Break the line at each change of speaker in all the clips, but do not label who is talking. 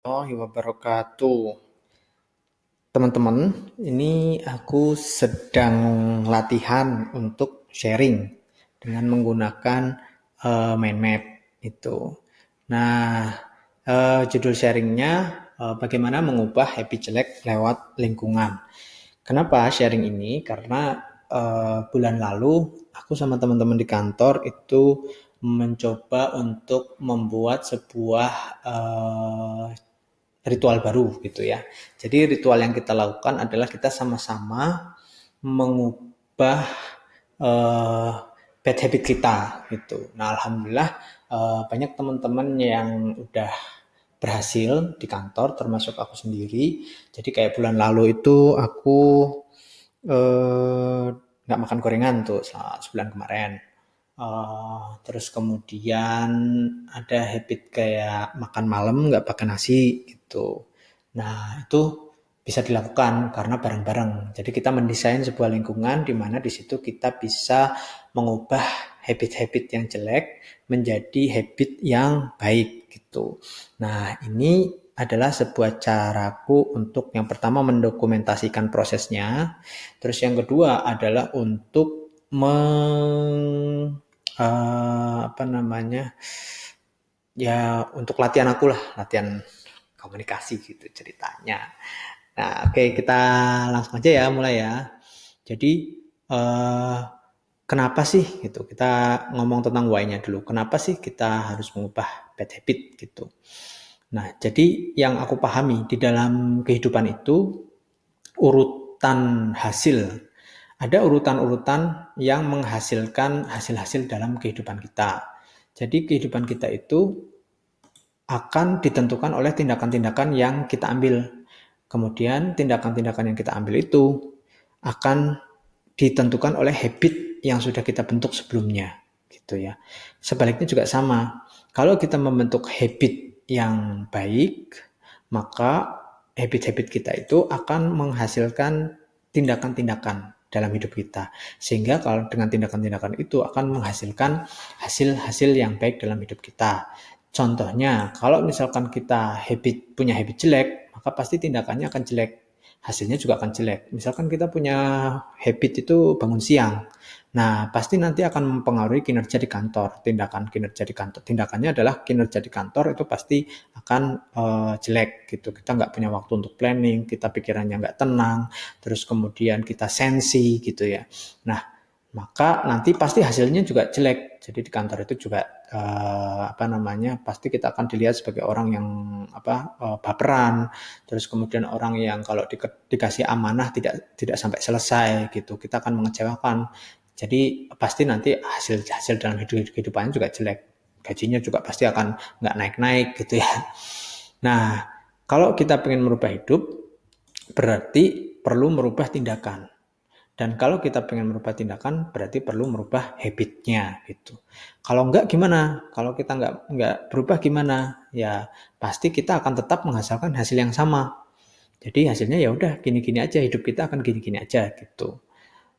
Warahmatullahi wabarakatuh. Teman-teman, ini aku sedang latihan untuk sharing dengan menggunakan mind map itu. Nah, judul sharingnya bagaimana mengubah habit jelek lewat lingkungan. Kenapa sharing ini? Karena bulan lalu aku sama teman-teman di kantor itu mencoba untuk membuat sebuah ritual baru gitu ya. Jadi ritual yang kita lakukan adalah kita sama-sama mengubah uh, bad habit kita gitu. Nah, alhamdulillah banyak teman-teman yang udah berhasil di kantor termasuk aku sendiri. Jadi kayak bulan lalu itu aku nggak makan gorengan tuh selama sebulan kemarin. Terus kemudian ada habit kayak makan malam nggak pakai nasi gitu. Nah itu bisa dilakukan karena bareng-bareng. Jadi kita mendesain sebuah lingkungan di mana di situ kita bisa mengubah habit-habit yang jelek menjadi habit yang baik gitu. Nah ini adalah sebuah caraku untuk yang pertama mendokumentasikan prosesnya, terus yang kedua adalah untuk apa namanya ya untuk latihan aku lah, latihan komunikasi gitu ceritanya. Nah, oke kita langsung aja ya mulai ya. Jadi eh, kenapa sih gitu? Kita ngomong tentang why-nya dulu. Kenapa sih kita harus mengubah bad habit gitu? Nah, jadi yang aku pahami di dalam kehidupan itu urutan hasil. Ada urutan-urutan yang menghasilkan hasil-hasil dalam kehidupan kita. Jadi kehidupan kita itu akan ditentukan oleh tindakan-tindakan yang kita ambil. Kemudian tindakan-tindakan yang kita ambil itu akan ditentukan oleh habit yang sudah kita bentuk sebelumnya, gitu ya. Sebaliknya juga sama. Kalau kita membentuk habit yang baik, maka habit-habit kita itu akan menghasilkan tindakan-tindakan dalam hidup kita. Sehingga kalau dengan tindakan-tindakan itu akan menghasilkan hasil-hasil yang baik dalam hidup kita. Contohnya, kalau misalkan kita punya habit jelek, maka pasti tindakannya akan jelek, hasilnya juga akan jelek. Misalkan kita punya habit itu bangun siang, nah pasti nanti akan mempengaruhi kinerja di kantor. Tindakannya adalah kinerja di kantor itu pasti akan jelek gitu. Kita nggak punya waktu untuk planning, kita pikirannya nggak tenang, terus kemudian kita sensi gitu ya. Nah, maka nanti pasti hasilnya juga jelek. Jadi di kantor itu juga apa namanya pasti kita akan dilihat sebagai orang yang baperan, terus kemudian orang yang kalau dikasih amanah tidak tidak sampai selesai gitu, kita akan mengecewakan. Jadi pasti nanti hasil dalam kehidupannya juga jelek, gajinya juga pasti akan nggak naik-naik gitu ya. Nah, kalau kita pengen merubah hidup berarti perlu merubah tindakan. Dan kalau kita pengen merubah tindakan, berarti perlu merubah habitnya gitu. Kalau enggak gimana? Kalau kita enggak berubah gimana? Ya pasti kita akan tetap menghasilkan hasil yang sama. Jadi hasilnya ya udah gini-gini aja, hidup kita akan gini-gini aja gitu.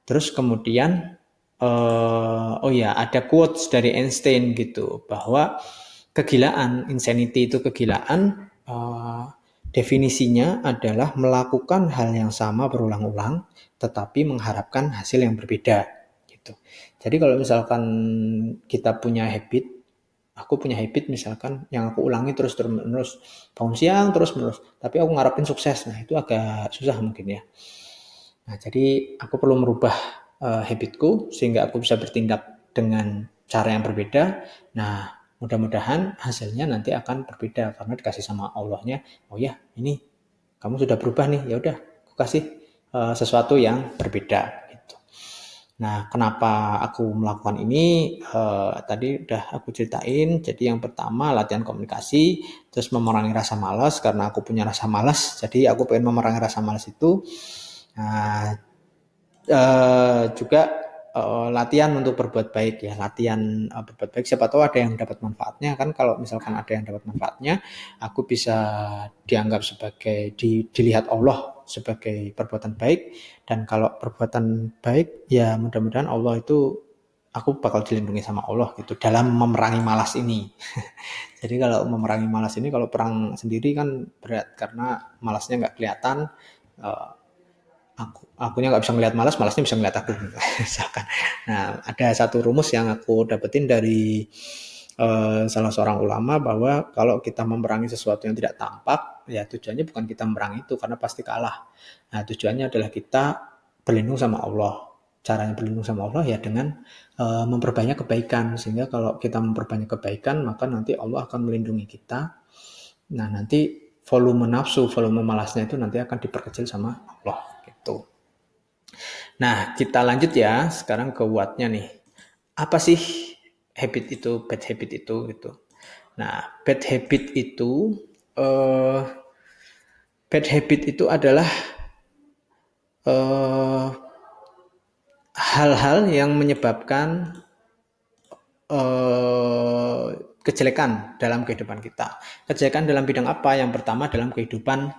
Terus kemudian oh ya ada quotes dari Einstein gitu bahwa kegilaan, insanity itu kegilaan, definisinya adalah melakukan hal yang sama berulang-ulang tetapi mengharapkan hasil yang berbeda gitu. Jadi kalau misalkan kita punya habit, aku punya habit misalkan yang aku ulangi terus bangun siang terus menerus, tapi aku ngarepin sukses. Nah, itu agak susah mungkin ya. Nah, jadi aku perlu merubah habitku sehingga aku bisa bertindak dengan cara yang berbeda. Nah, mudah-mudahan hasilnya nanti akan berbeda karena dikasih sama Allahnya. Oh ya, ini kamu sudah berubah nih. Ya udah, aku kasih sesuatu yang berbeda gitu. Nah, kenapa aku melakukan ini? Tadi udah aku ceritain. Jadi yang pertama latihan komunikasi, terus memerangi rasa malas karena aku punya rasa malas. Jadi aku pengen memerangi rasa malas itu. Nah, juga latihan untuk berbuat baik ya, latihan berbuat baik. Siapa tahu ada yang dapat manfaatnya kan. Kalau misalkan ada yang dapat manfaatnya, aku bisa dianggap sebagai dilihat Allah sebagai perbuatan baik. Dan kalau perbuatan baik, ya mudah-mudahan Allah itu aku bakal dilindungi sama Allah gitu dalam memerangi malas ini. Jadi kalau memerangi malas ini, kalau perang sendiri kan berat karena malasnya nggak kelihatan. eh, akunya nggak bisa ngeliat malas, malasnya bisa ngeliat aku. Misalkan. Nah, ada satu rumus yang aku dapetin dari salah seorang ulama bahwa kalau kita memerangi sesuatu yang tidak tampak, ya tujuannya bukan kita memerangi itu karena pasti kalah. Nah, tujuannya adalah kita berlindung sama Allah. Caranya berlindung sama Allah ya dengan memperbanyak kebaikan, sehingga kalau kita memperbanyak kebaikan maka nanti Allah akan melindungi kita. Nah, nanti volume nafsu, volume malasnya itu nanti akan diperkecil sama Allah gitu. Nah, kita lanjut ya sekarang ke what-nya nih. Apa sih habit itu, bad habit itu gitu. Nah, eh, bad habit itu adalah eh, hal-hal yang menyebabkan eh, kejelekan dalam kehidupan kita. Kejelekan dalam bidang apa? Yang pertama dalam kehidupan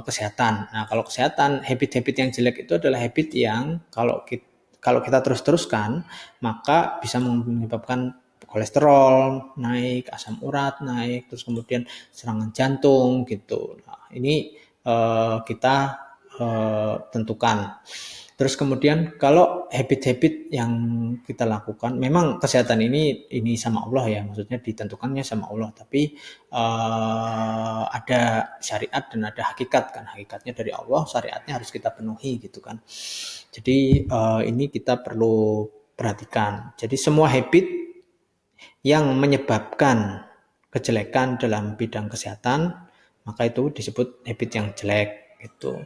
kesehatan. Nah, kalau kesehatan, habit-habit yang jelek itu adalah habit yang kalau kita terus-teruskan, maka bisa menyebabkan kolesterol naik, asam urat naik, terus kemudian serangan jantung gitu. Nah, ini kita tentukan. Terus kemudian kalau habit-habit yang kita lakukan, memang kesehatan ini sama Allah ya, maksudnya ditentukannya sama Allah. Tapi ada syariat dan ada hakikat kan, hakikatnya dari Allah, syariatnya harus kita penuhi gitu kan. Jadi ini kita perlu perhatikan. Jadi semua habit yang menyebabkan kejelekan dalam bidang kesehatan, maka itu disebut habit yang jelek gitu.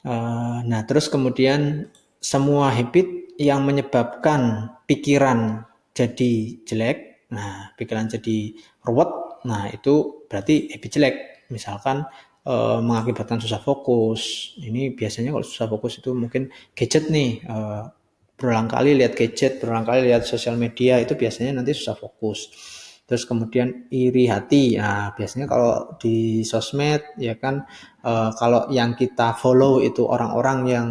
Nah, terus kemudian semua habit yang menyebabkan pikiran jadi jelek, nah pikiran jadi ruwet, nah itu berarti habit jelek. Misalkan mengakibatkan susah fokus. Ini biasanya kalau susah fokus itu mungkin gadget nih, berulang kali lihat gadget, berulang kali lihat sosial media, itu biasanya nanti susah fokus. Terus kemudian iri hati, nah biasanya kalau di sosmed ya kan, kalau yang kita follow itu orang-orang yang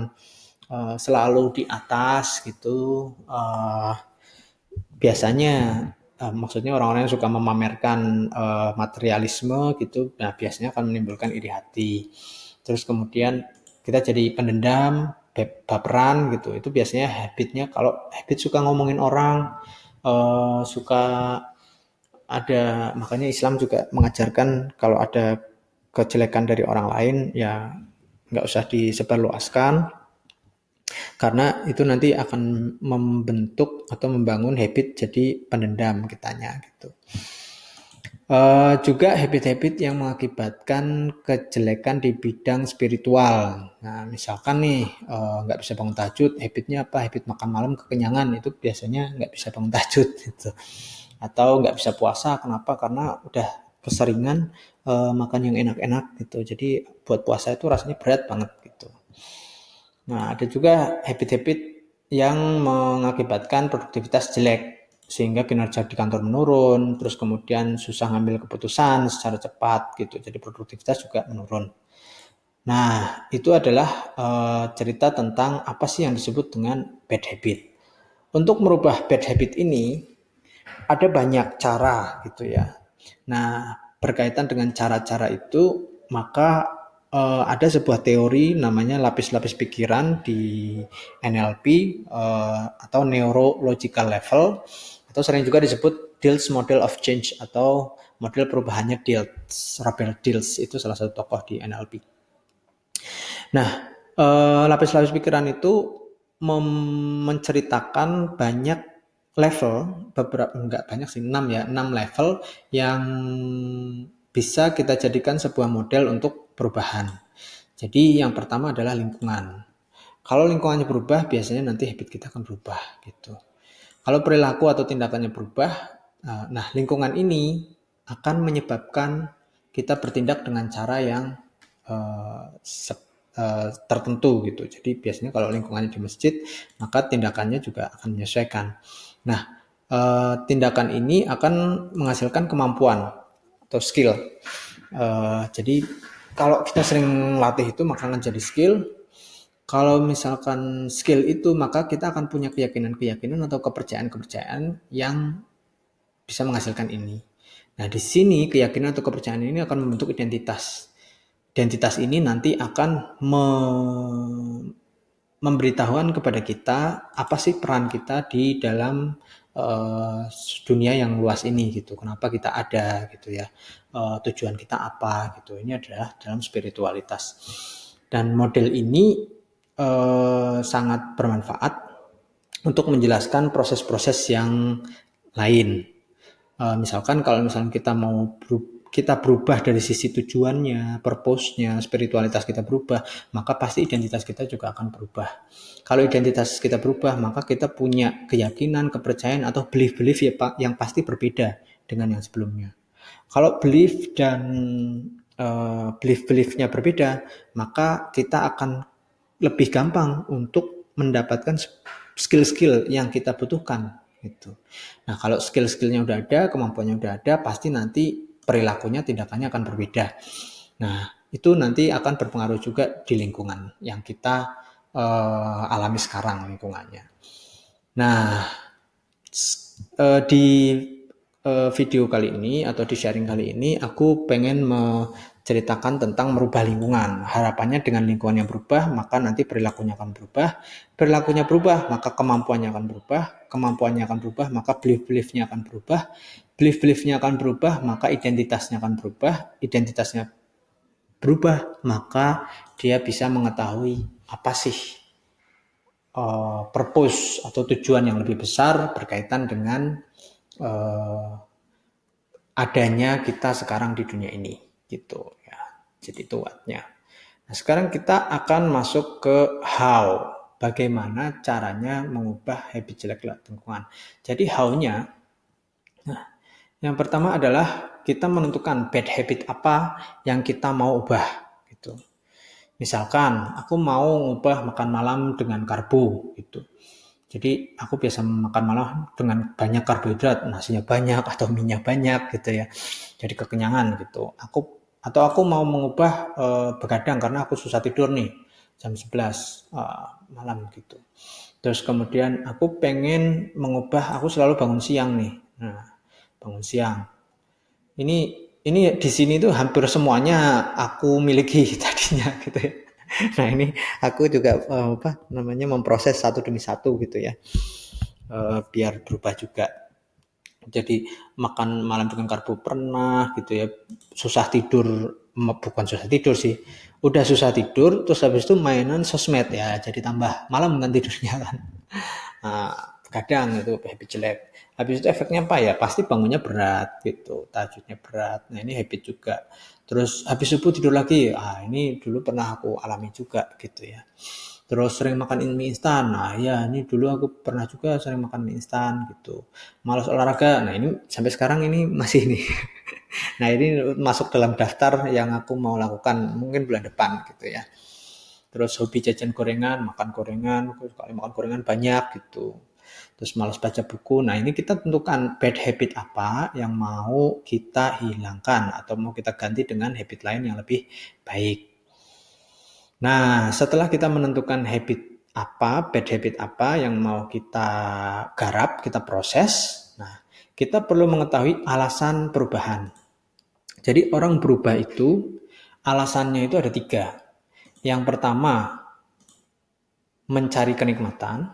selalu di atas gitu, biasanya maksudnya orang-orang yang suka memamerkan materialisme gitu, nah biasanya akan menimbulkan iri hati. Terus kemudian kita jadi pendendam, baperan gitu, itu biasanya habitnya. Kalau habit suka ngomongin orang, suka ada, makanya Islam juga mengajarkan kalau ada kejelekan dari orang lain ya nggak usah disebarluaskan, karena itu nanti akan membentuk atau membangun habit jadi pendendam kitanya gitu. Juga habit-habit yang mengakibatkan kejelekan di bidang spiritual. Nah, misalkan nih nggak bisa bangun tahajud, habitnya apa? Habit makan malam kekenyangan, itu biasanya nggak bisa bangun tahajud gitu. Atau nggak bisa puasa, kenapa? Karena udah keseringan makan yang enak-enak gitu. Jadi buat puasa itu rasanya berat banget gitu. Nah, ada juga habit-habit yang mengakibatkan produktivitas jelek, sehingga kinerja di kantor menurun, terus kemudian susah ngambil keputusan secara cepat gitu. Jadi produktivitas juga menurun. Nah, itu adalah cerita tentang apa sih yang disebut dengan bad habit. Untuk merubah bad habit ini ada banyak cara gitu ya. Nah, berkaitan dengan cara-cara itu, maka ada sebuah teori namanya lapis-lapis pikiran di NLP, atau neurological level, atau sering juga disebut Diels Model of Change atau model perubahannya Diels. Robert Diels itu salah satu tokoh di NLP. Nah, lapis-lapis pikiran itu menceritakan banyak level, beberapa enggak banyak sih, 6 ya, 6 level yang bisa kita jadikan sebuah model untuk perubahan. Jadi yang pertama adalah lingkungan. Kalau lingkungannya berubah, biasanya nanti habit kita akan berubah gitu. Kalau perilaku atau tindakannya berubah, nah lingkungan ini akan menyebabkan kita bertindak dengan cara yang uh, tertentu gitu. Jadi biasanya kalau lingkungannya di masjid, maka tindakannya juga akan menyesuaikan. Nah, tindakan ini akan menghasilkan kemampuan atau skill. Jadi kalau kita sering latih itu, maka akan jadi skill. Kalau misalkan skill itu, maka kita akan punya keyakinan-keyakinan atau kepercayaan-kepercayaan yang bisa menghasilkan ini. Nah, di sini keyakinan atau kepercayaan ini akan membentuk identitas. Identitas ini nanti akan memberitahuan kepada kita apa sih peran kita di dalam dunia yang luas ini gitu. Kenapa kita ada gitu ya. Tujuan kita apa gitu. Ini adalah dalam spiritualitas. Dan model ini sangat bermanfaat untuk menjelaskan proses-proses yang lain. Misalkan kalau misalnya kita berubah dari sisi tujuannya, purpose-nya, spiritualitas kita berubah, maka pasti identitas kita juga akan berubah. Kalau identitas kita berubah, maka kita punya keyakinan, kepercayaan atau belief-belief yang pasti berbeda dengan yang sebelumnya. Kalau belief dan belief-beliefnya berbeda, maka kita akan lebih gampang untuk mendapatkan skill-skill yang kita butuhkan gitu. Nah, kalau skill-skillnya udah ada, kemampuannya udah ada, pasti nanti perilakunya, tindakannya akan berbeda. Nah, itu nanti akan berpengaruh juga di lingkungan yang kita alami sekarang lingkungannya. Nah, di video kali ini atau di sharing kali ini aku pengen menceritakan tentang merubah lingkungan. Harapannya dengan lingkungan yang berubah, maka nanti perilakunya akan berubah. Perilakunya berubah, maka kemampuannya akan berubah. Kemampuannya akan berubah, maka belief-beliefnya akan berubah. Belief-beliefnya akan berubah, maka identitasnya akan berubah. Identitasnya berubah, maka dia bisa mengetahui apa sih purpose atau tujuan yang lebih besar berkaitan dengan adanya kita sekarang di dunia ini gitu ya. Jadi itu what-nya. Nah, sekarang kita akan masuk ke how, bagaimana caranya mengubah habit jelek lewat lingkungan. Jadi how-nya, nah, yang pertama adalah kita menentukan bad habit apa yang kita mau ubah gitu. Misalkan aku mau ubah makan malam dengan karbo gitu. Jadi aku biasa makan malam dengan banyak karbohidrat, nasinya banyak atau minyak banyak gitu ya. Jadi kekenyangan gitu. Aku mau mengubah begadang karena aku susah tidur nih jam 11 malam gitu. Terus kemudian aku pengen mengubah, aku selalu bangun siang nih. Nah, bangun siang. Ini di sini tuh hampir semuanya aku miliki tadinya gitu ya. Nah, ini aku juga memproses satu demi satu gitu ya. Biar berubah juga. Jadi makan malam dengan karbo pernah gitu ya, susah tidur, bukan susah tidur sih, udah susah tidur terus habis itu mainan sosmed ya, jadi tambah malam kan tidurnya kan. Nah, kadang itu habit jelek. Habis itu efeknya apa ya, pasti bangunnya berat gitu, tahajudnya berat. Nah, ini habit juga. Terus habis subuh tidur lagi, ini dulu pernah aku alami juga gitu ya. Terus sering makan mie instan. Nah, ya ini dulu aku pernah juga sering makan mie instan gitu. Malas olahraga. Nah, ini sampai sekarang ini masih nih. Nah, ini masuk dalam daftar yang aku mau lakukan mungkin bulan depan gitu ya. Terus hobi jajan gorengan, makan gorengan banyak gitu. Terus malas baca buku. Nah, ini kita tentukan bad habit apa yang mau kita hilangkan atau mau kita ganti dengan habit lain yang lebih baik. Nah, setelah kita menentukan bad habit apa yang mau kita garap, kita proses, nah, kita perlu mengetahui alasan perubahan. Jadi orang berubah itu, alasannya itu ada 3. Yang pertama, mencari kenikmatan.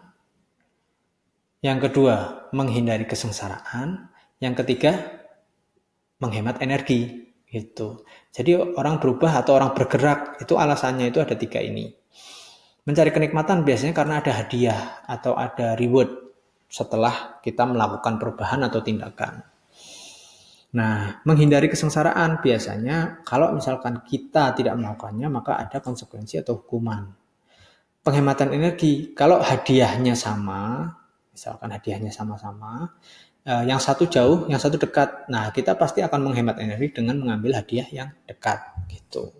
Yang kedua, menghindari kesengsaraan. Yang ketiga, menghemat energi. Gitu. Jadi orang berubah atau orang bergerak, itu alasannya itu ada 3 ini. Mencari kenikmatan biasanya karena ada hadiah atau ada reward setelah kita melakukan perubahan atau tindakan. Nah, menghindari kesengsaraan biasanya kalau misalkan kita tidak melakukannya maka ada konsekuensi atau hukuman. Penghematan energi, kalau hadiahnya sama, misalkan hadiahnya sama-sama, yang satu jauh, yang satu dekat. Nah, kita pasti akan menghemat energi dengan mengambil hadiah yang dekat gitu.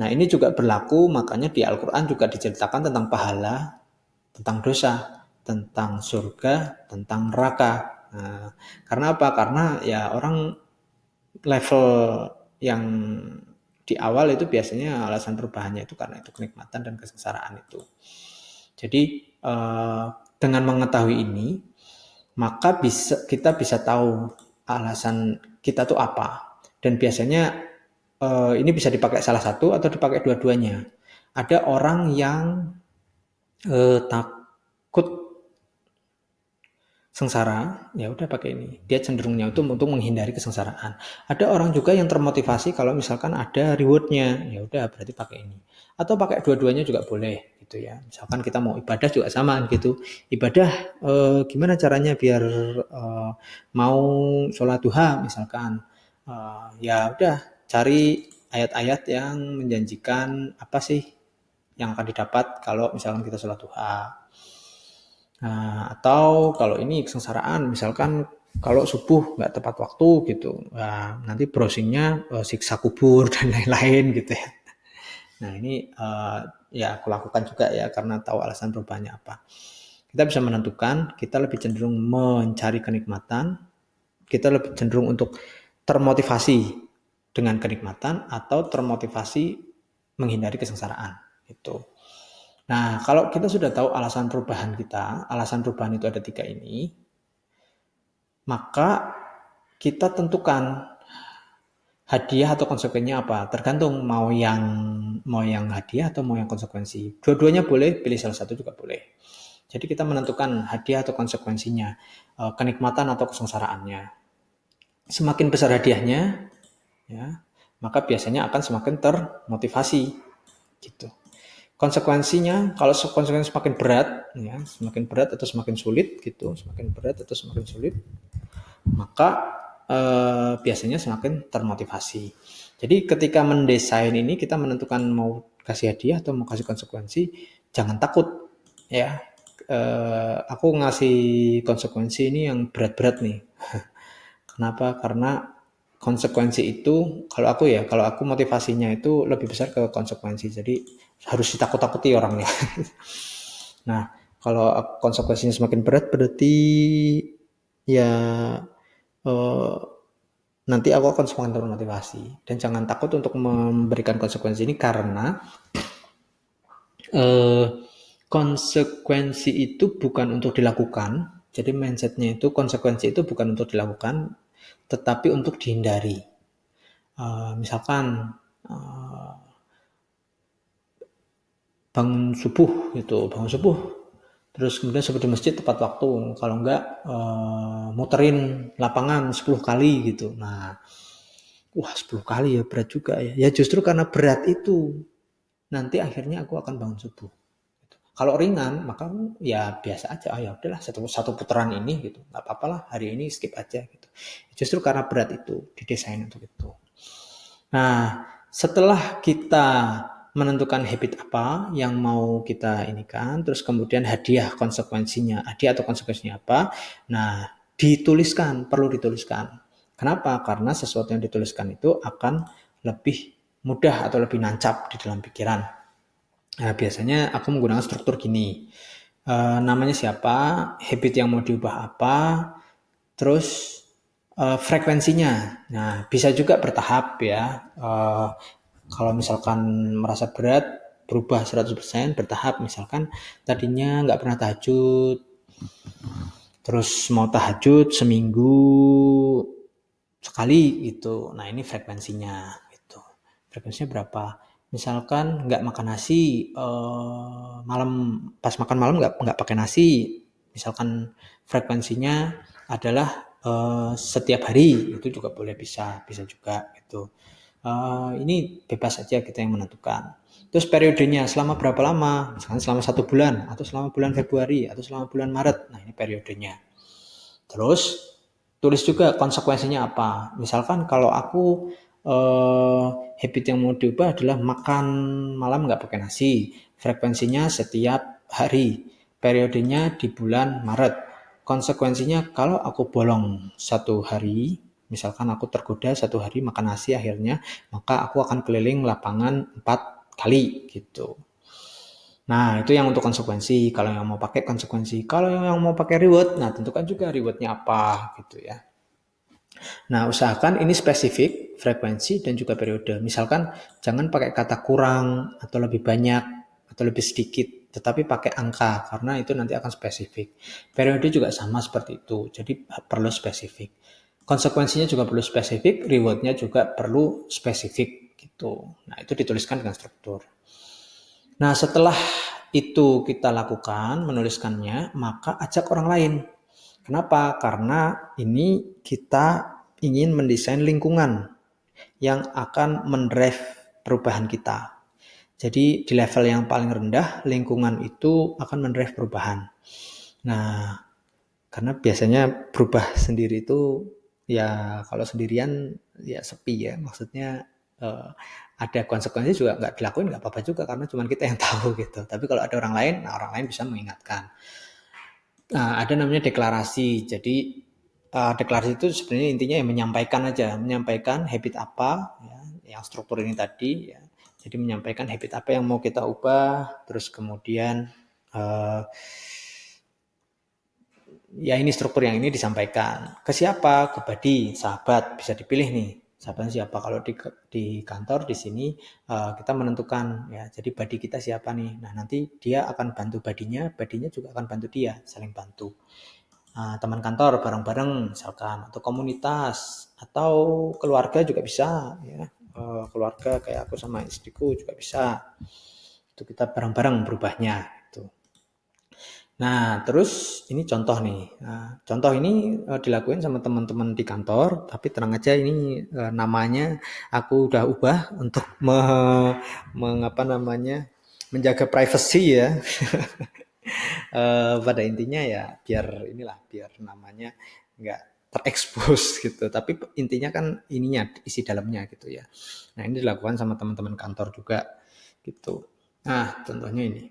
Nah, ini juga berlaku, makanya di Al-Quran juga diceritakan tentang pahala, tentang dosa, tentang surga, tentang neraka. Nah, karena apa? Karena ya orang level yang di awal itu biasanya alasan perubahannya itu karena itu kenikmatan dan kesengsaraan itu. Jadi dengan mengetahui ini, maka kita bisa tahu alasan kita tuh apa. Dan biasanya ini bisa dipakai salah satu atau dipakai dua-duanya. Ada orang yang takut sengsara, ya udah pakai ini. Dia cenderungnya itu untuk menghindari kesengsaraan. Ada orang juga yang termotivasi kalau misalkan ada rewardnya, ya udah berarti pakai ini. Atau pakai dua-duanya juga boleh gitu ya. Misalkan kita mau ibadah juga sama gitu. Ibadah gimana caranya biar mau sholat duha misalkan. Ya udah cari ayat-ayat yang menjanjikan apa sih yang akan didapat kalau misalkan kita sholat duha. Nah, atau kalau ini kesengsaraan, misalkan kalau subuh nggak tepat waktu gitu, nah, nanti browsingnya siksa kubur dan lain-lain gitu ya. Nah ini ya aku lakukan juga ya karena tahu alasan perubahannya apa. Kita bisa menentukan, kita lebih cenderung mencari kenikmatan, kita lebih cenderung untuk termotivasi dengan kenikmatan atau termotivasi menghindari kesengsaraan. Gitu. Nah, kalau kita sudah tahu alasan perubahan kita, alasan perubahan itu ada 3 ini, maka kita tentukan hadiah atau konsekuensinya apa. Tergantung mau yang hadiah atau mau yang konsekuensi. Dua-duanya boleh, pilih salah satu juga boleh. Jadi kita menentukan hadiah atau konsekuensinya, kenikmatan atau kesengsaraannya. Semakin besar hadiahnya, ya, maka biasanya akan semakin termotivasi, gitu. Konsekuensinya, kalau konsekuensi semakin berat, ya, semakin berat atau semakin sulit, gitu, semakin berat atau semakin sulit, maka biasanya semakin termotivasi. Jadi ketika mendesain ini kita menentukan mau kasih hadiah atau mau kasih konsekuensi, jangan takut, ya. Aku ngasih konsekuensi ini yang berat-berat nih. Kenapa? Karena konsekuensi itu kalau aku motivasinya itu lebih besar ke konsekuensi. Jadi harus ditakut-takuti orangnya. Nah, kalau konsekuensinya semakin berat berarti ya nanti aku akan semakin termotivasi. Dan jangan takut untuk memberikan konsekuensi ini karena konsekuensi itu bukan untuk dilakukan. Jadi mindsetnya itu konsekuensi itu bukan untuk dilakukan, tetapi untuk dihindari. Misalkan bangun subuh gitu, bangun subuh, terus kemudian sampai di masjid tepat waktu, kalau enggak muterin lapangan 10 kali gitu. Nah, wah 10 kali ya berat juga ya. Ya justru karena berat itu nanti akhirnya aku akan bangun subuh. Kalau ringan maka ya biasa aja, ya udahlah satu putaran ini gitu, nggak apa-apa lah hari ini skip aja gitu. Justru karena berat itu didesain untuk itu. Nah, setelah kita menentukan habit apa yang mau kita inikan, terus kemudian hadiah atau konsekuensinya apa, nah dituliskan, perlu dituliskan. Kenapa? Karena sesuatu yang dituliskan itu akan lebih mudah atau lebih nancap di dalam pikiran. Nah, biasanya aku menggunakan struktur gini. Namanya siapa, habit yang mau diubah apa, terus frekuensinya. Nah, bisa juga bertahap ya. Kalau misalkan merasa berat, berubah 100%, bertahap. Misalkan tadinya nggak pernah tahajud, terus mau tahajud seminggu sekali gitu. Nah, ini frekuensinya gitu. Frekuensinya berapa? Misalkan nggak makan nasi malam, pas makan malam nggak pakai nasi. Misalkan frekuensinya adalah setiap hari, itu juga boleh, bisa juga gitu. Ini bebas saja kita yang menentukan. Terus periodenya selama berapa lama? Misalkan selama 1 bulan, atau selama bulan Februari, atau selama bulan Maret. Nah ini periodenya. Terus tulis juga konsekuensinya apa. Misalkan kalau aku habit yang mau diubah adalah makan malam nggak pakai nasi. Frekuensinya setiap hari. Periodenya di bulan Maret. Konsekuensinya kalau aku bolong 1 hari, misalkan aku tergoda 1 hari makan nasi akhirnya, maka aku akan keliling lapangan 4 kali gitu. Nah, itu yang untuk konsekuensi. Kalau yang mau pakai konsekuensi. Kalau yang mau pakai reward, nah tentukan juga rewardnya apa gitu ya. Nah, usahakan ini spesifik, frekuensi, dan juga periode. Misalkan jangan pakai kata kurang, atau lebih banyak, atau lebih sedikit, tetapi pakai angka, karena itu nanti akan spesifik. Periode juga sama seperti itu, jadi perlu spesifik. Konsekuensinya juga perlu spesifik, rewardnya juga perlu spesifik, gitu. Nah, itu dituliskan dengan struktur. Nah, setelah itu kita lakukan, menuliskannya, maka ajak orang lain. Kenapa? Karena ini kita ingin mendesain lingkungan yang akan mendrive perubahan kita. Jadi di level yang paling rendah, lingkungan itu akan mendrive perubahan. Nah, karena biasanya berubah sendiri itu ya kalau sendirian ya sepi ya. Maksudnya eh, ada konsekuensi juga nggak dilakuin nggak apa-apa juga karena cuma kita yang tahu gitu. Tapi kalau ada orang lain, nah orang lain bisa mengingatkan. Nah, ada namanya deklarasi. Jadi deklarasi itu sebenarnya intinya ya menyampaikan aja, menyampaikan habit apa, ya, yang struktur ini tadi. Ya. Jadi menyampaikan habit apa yang mau kita ubah, terus kemudian uh, ya ini struktur yang ini disampaikan ke siapa, ke body, sahabat bisa dipilih nih. Sahabatnya siapa? Kalau di kantor di sini kita menentukan ya. Jadi body kita siapa nih? Nah nanti dia akan bantu badinya juga akan bantu dia, saling bantu. Teman kantor bareng-bareng misalkan atau komunitas atau keluarga juga bisa ya. Keluarga kayak aku sama istriku juga bisa itu kita bareng-bareng berubahnya itu. Nah terus ini contoh nih. Contoh ini dilakuin sama teman-teman di kantor tapi tenang aja ini namanya aku udah ubah untuk mengapa namanya menjaga privacy ya. Pada intinya ya biar namanya nggak terekspos gitu. Tapi intinya kan ininya isi dalamnya gitu ya. Nah ini dilakukan sama teman-teman kantor juga gitu. Nah contohnya ini,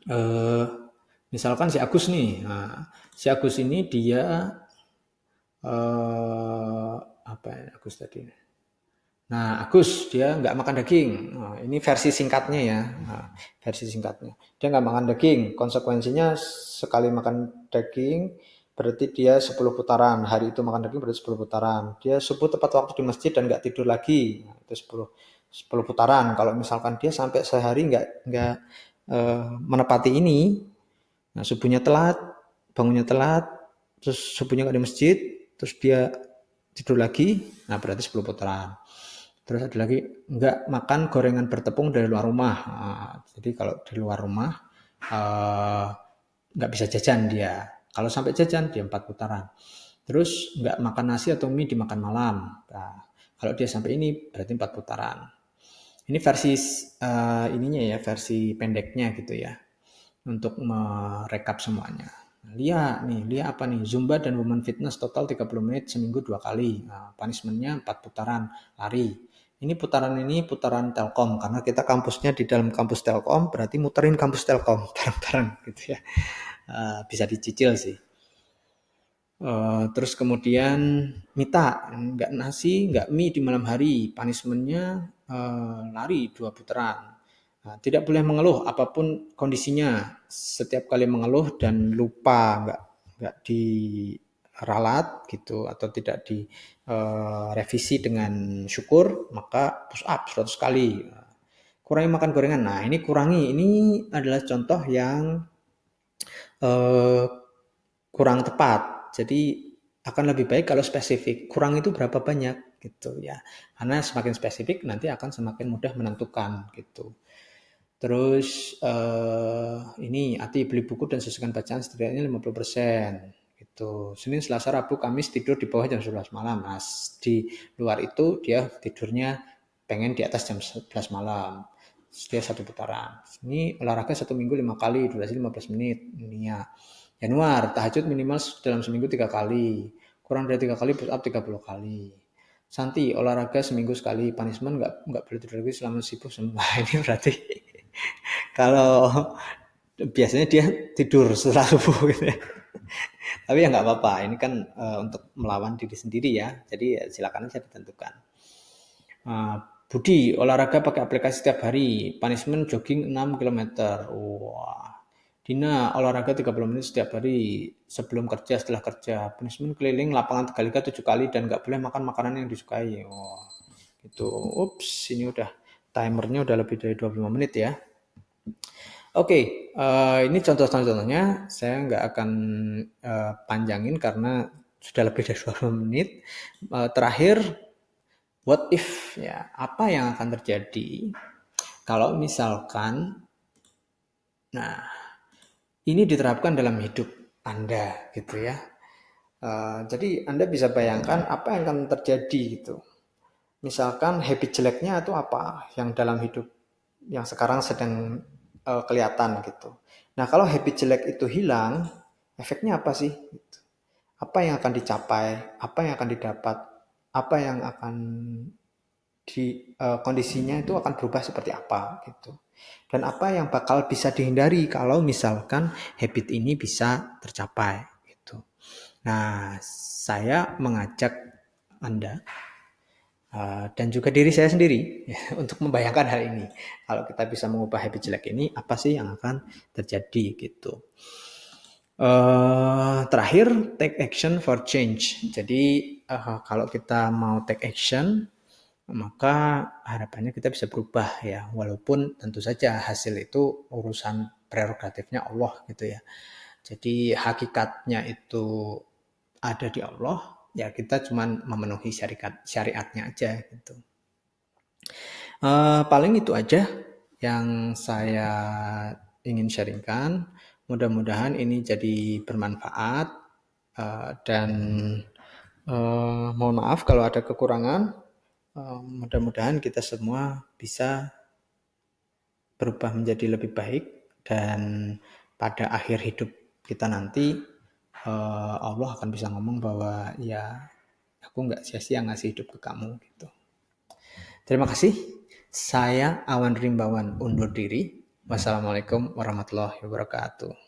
eh, misalkan si Agus nih, nah, si Agus ini dia apa ya Agus tadi? Nah, Agus dia nggak makan daging. Nah, ini versi singkatnya ya. Nah, versi singkatnya. Dia nggak makan daging. Konsekuensinya sekali makan daging berarti dia 10 putaran. Hari itu makan daging berarti 10 putaran. Dia subuh tepat waktu di masjid dan nggak tidur lagi. Nah, itu 10 putaran. Kalau misalkan dia sampai sehari nggak menepati ini, nah subuhnya telat, bangunnya telat, terus subuhnya nggak di masjid, terus dia tidur lagi, nah berarti 10 putaran. Terus ada lagi nggak makan gorengan bertepung dari luar rumah. Nah, jadi kalau di luar rumah uh, nggak bisa jajan dia. Kalau sampai jajan dia 4 putaran. Terus nggak makan nasi atau mie dimakan malam. Nah, kalau dia sampai ini berarti 4 putaran. Ini versi ininya ya, versi pendeknya gitu ya. Untuk merekap semuanya. Lia nih, Lia apa nih? Zumba dan Woman Fitness total 30 menit seminggu 2 kali. Nah, punishmentnya 4 putaran lari. Ini putaran Telkom karena kita kampusnya di dalam kampus Telkom berarti muterin kampus Telkom bareng-bareng gitu ya. Bisa dicicil sih. Terus kemudian Mita nggak nasi nggak mie di malam hari punishmentnya lari 2 putaran. Nah, tidak boleh mengeluh apapun kondisinya. Setiap kali mengeluh dan lupa nggak diralat gitu atau tidak direvisi dengan syukur maka push up 100 kali. Kurangi makan gorengan. Nah ini kurangi. Ini adalah contoh yang eh, kurang tepat. Jadi akan lebih baik kalau spesifik. Kurang itu berapa banyak gitu ya. Karena semakin spesifik nanti akan semakin mudah menentukan gitu. Terus ini Ati beli buku dan sesuaikan bacaan setidaknya 50% gitu. Senin, Selasa, Rabu, Kamis tidur di bawah jam 11 malam. Nah, di luar itu dia tidurnya pengen di atas jam 11 malam. Dia 1 putaran. Ini olahraga 1 minggu 5 kali, durasi 15 menit. Ini ya. Januar, tahajud minimal dalam seminggu 3 kali. Kurang dari 3 kali, push up 30 kali. Santi, olahraga seminggu sekali. Punishment nggak boleh tidur lagi selama sibuk semua. Ini berarti kalau biasanya dia tidur setelah subuh gitu ya. Tapi ya nggak apa-apa. Ini kan untuk melawan diri sendiri ya. Jadi ya, silakan aja ditentukan. Budi, olahraga pakai aplikasi setiap hari. Punishment jogging 6 km. Wah. Dina olahraga 30 menit setiap hari sebelum kerja, setelah kerja. Punishment keliling lapangan Tegalika 7 kali dan nggak boleh makan makanan yang disukai. Oh, gitu. Ups, ini udah timernya udah lebih dari 25 menit ya. Oke, ini contoh-contohnya. Saya nggak akan panjangin karena sudah lebih dari 20 menit. Terakhir, what if ya? Apa yang akan terjadi kalau misalkan, nah ini diterapkan dalam hidup Anda gitu ya. Jadi Anda bisa bayangkan apa yang akan terjadi gitu. Misalkan habit jeleknya itu apa yang dalam hidup yang sekarang sedang kelihatan gitu. Nah kalau habit jelek itu hilang, efeknya apa sih? Apa yang akan dicapai? Apa yang akan didapat? Apa yang akan kondisinya itu akan berubah seperti apa gitu. Dan apa yang bakal bisa dihindari kalau misalkan habit ini bisa tercapai gitu. Nah, saya mengajak Anda dan juga diri saya sendiri ya, untuk membayangkan hal ini. Kalau kita bisa mengubah habit jelek ini, apa sih yang akan terjadi gitu. Terakhir, take action for change. Jadi kalau kita mau take action, maka harapannya kita bisa berubah ya. Walaupun tentu saja hasil itu urusan prerogatifnya Allah gitu ya. Jadi hakikatnya itu ada di Allah, ya kita cuma memenuhi syariatnya aja gitu. Paling itu aja yang saya ingin sharingkan. Mudah-mudahan ini jadi bermanfaat dan mohon maaf kalau ada kekurangan. Mudah-mudahan kita semua bisa berubah menjadi lebih baik dan pada akhir hidup kita nanti Allah akan bisa ngomong bahwa ya aku nggak sia-sia ngasih hidup ke kamu gitu. Terima kasih. Saya Awan Rimbawan undur diri. Wassalamualaikum warahmatullahi wabarakatuh.